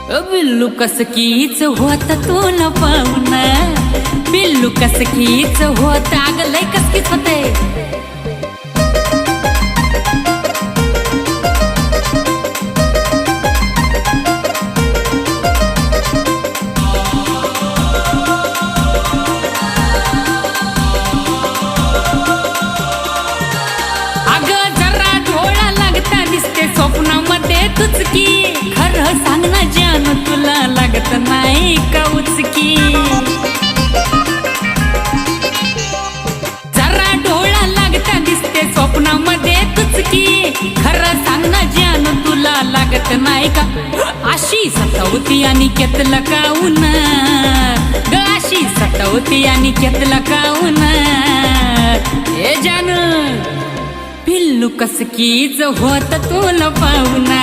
बिल्लू कसकीच होत तुला पाहुणा, बिल्लू कसकीच होत, अग लय कसकीच होते। अग जरा डोळा लागता दिसते स्वप्नामध्ये तुझकी, खरं सांग ना जानू तुला लागत नाही का उचकी। जरा डोळा लागता दिसते स्वप्नामध्ये तुझकी, खरं सांग ना जानू तुला लागत नाही का। अशी सतावती आणि केतला काऊन ग, अशी सतावती आणि केतला काऊन ए जानू, बिल्लू कसकीच होत तुला पाहुणा।